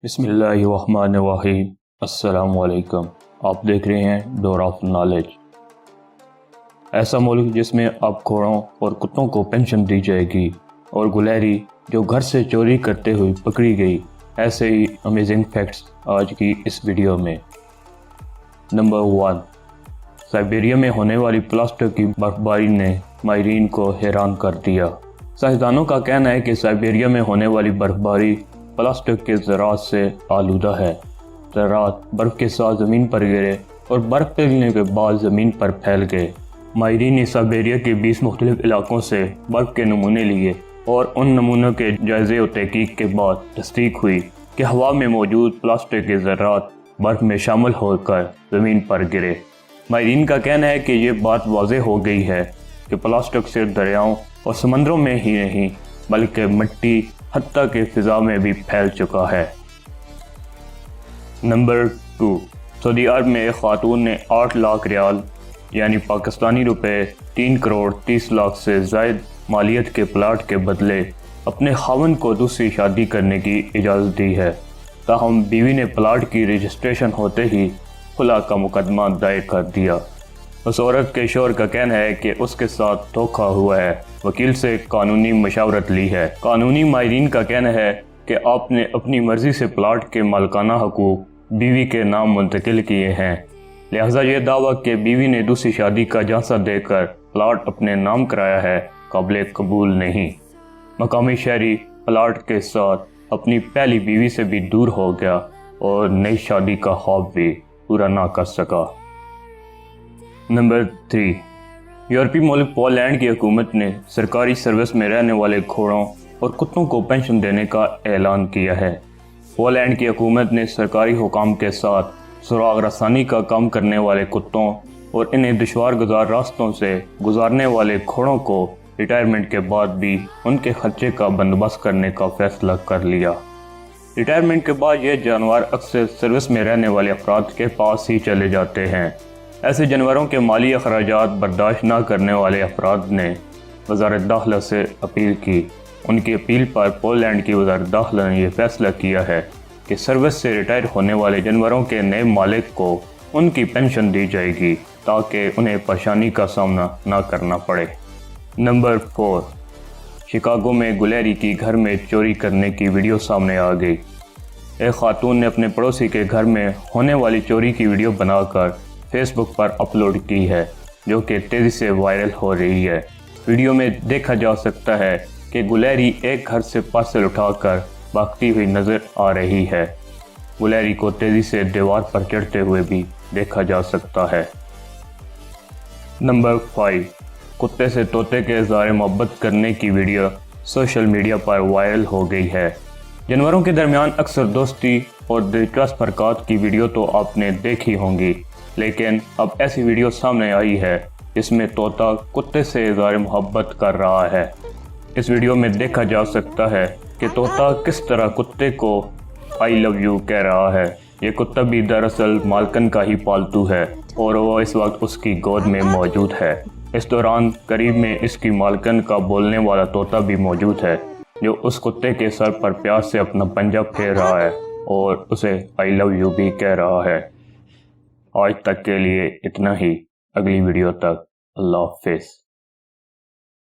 بسم اللہ الرحمن الرحیم۔ السلام علیکم۔ آپ دیکھ رہے ہیں ڈور آف نالج۔ ایسا ملک جس میں اب گھوڑوں اور کتوں کو پینشن دی جائے گی اور گلہری جو گھر سے چوری کرتے ہوئے پکڑی گئی۔ ایسے ہی امیزنگ فیکٹس آج کی اس ویڈیو میں۔ نمبر 1، سائبیریا میں ہونے والی پلاسٹک کی برف باری نے ماہرین کو حیران کر دیا۔ سائنسدانوں کا کہنا ہے کہ سائبیریا میں ہونے والی برف باری پلاسٹک کے ذرات سے آلودہ ہے۔ ذرات برف کے ساتھ زمین پر گرے اور برف پگھلنے کے بعد زمین پر پھیل گئے۔ ماہرین نے سائبیریا کے 20 مختلف علاقوں سے برف کے نمونے لیے اور ان نمونوں کے جائزے و تحقیق کے بعد تصدیق ہوئی کہ ہوا میں موجود پلاسٹک کے ذرات برف میں شامل ہو کر زمین پر گرے۔ ماہرین کا کہنا ہے کہ یہ بات واضح ہو گئی ہے کہ پلاسٹک صرف دریاؤں اور سمندروں میں ہی نہیں بلکہ مٹی حتیٰ کہ فضا میں بھی پھیل چکا ہے۔ نمبر 2، سعودی عرب میں ایک خاتون نے 8 لاکھ ریال یعنی پاکستانی روپے 3 کروڑ 30 لاکھ سے زائد مالیت کے پلاٹ کے بدلے اپنے خاوند کو دوسری شادی کرنے کی اجازت دی ہے۔ تاہم بیوی نے پلاٹ کی رجسٹریشن ہوتے ہی خلا کا مقدمہ دائر کر دیا۔ اس عورت کے شوہر کا کہنا ہے کہ اس کے ساتھ دھوکہ ہوا ہے۔ وکیل سے قانونی مشاورت لی ہے۔ قانونی ماہرین کا کہنا ہے کہ آپ نے اپنی مرضی سے پلاٹ کے مالکانہ حقوق بیوی کے نام منتقل کیے ہیں، لہذا یہ دعویٰ کہ بیوی نے دوسری شادی کا جھانسا دے کر پلاٹ اپنے نام کرایا ہے قابل قبول نہیں۔ مقامی شہری پلاٹ کے ساتھ اپنی پہلی بیوی سے بھی دور ہو گیا اور نئی شادی کا خواب بھی پورا نہ کر سکا۔ نمبر 3، یورپی ملک پولینڈ کی حکومت نے سرکاری سروس میں رہنے والے گھوڑوں اور کتوں کو پینشن دینے کا اعلان کیا ہے۔ پولینڈ کی حکومت نے سرکاری حکام کے ساتھ سراغ رسانی کا کام کرنے والے کتوں اور انہیں دشوار گزار راستوں سے گزارنے والے گھوڑوں کو ریٹائرمنٹ کے بعد بھی ان کے خرچے کا بندوبست کرنے کا فیصلہ کر لیا۔ ریٹائرمنٹ کے بعد یہ جانور اکثر سروس میں رہنے والے افراد کے پاس ہی چلے جاتے ہیں۔ ایسے جانوروں کے مالی اخراجات برداشت نہ کرنے والے افراد نے وزارت داخلہ سے اپیل کی۔ ان کی اپیل پر پولینڈ کی وزارت داخلہ نے یہ فیصلہ کیا ہے کہ سروس سے ریٹائر ہونے والے جانوروں کے نئے مالک کو ان کی پینشن دی جائے گی تاکہ انہیں پریشانی کا سامنا نہ کرنا پڑے۔ نمبر 4، شکاگو میں گلہری کی گھر میں چوری کرنے کی ویڈیو سامنے آ گئی۔ ایک خاتون نے اپنے پڑوسی کے گھر میں ہونے والی چوری کی ویڈیو بنا کر فیس بک پر اپلوڈ کی ہے، جو کہ تیزی سے وائرل ہو رہی ہے۔ ویڈیو میں دیکھا جا سکتا ہے کہ گلہری ایک گھر سے پارسل اٹھا کر بھاگتی ہوئی نظر آ رہی ہے۔ گلہری کو تیزی سے دیوار پر چڑھتے ہوئے بھی دیکھا جا سکتا ہے۔ نمبر 5، کتے سے طوطے کے اظہار محبت کرنے کی ویڈیو سوشل میڈیا پر وائرل ہو گئی ہے۔ جانوروں کے درمیان اکثر دوستی اور دلچسپ حرکات کی ویڈیو تو آپ نے دیکھی ہوں گی، لیکن اب ایسی ویڈیو سامنے آئی ہے جس میں طوطا کتے سے اظہار محبت کر رہا ہے۔ اس ویڈیو میں دیکھا جا سکتا ہے کہ طوطا کس طرح کتے کو آئی لو یو کہہ رہا ہے۔ یہ کتا بھی دراصل مالکن کا ہی پالتو ہے اور وہ اس وقت اس کی گود میں موجود ہے۔ اس دوران قریب میں اس کی مالکن کا بولنے والا طوطا بھی موجود ہے، جو اس کتے کے سر پر پیار سے اپنا پنجہ پھیر رہا ہے اور اسے آئی لو یو بھی کہہ رہا ہے۔ آج تک کے لیے اتنا ہی، اگلی ویڈیو تک اللہ حافظ۔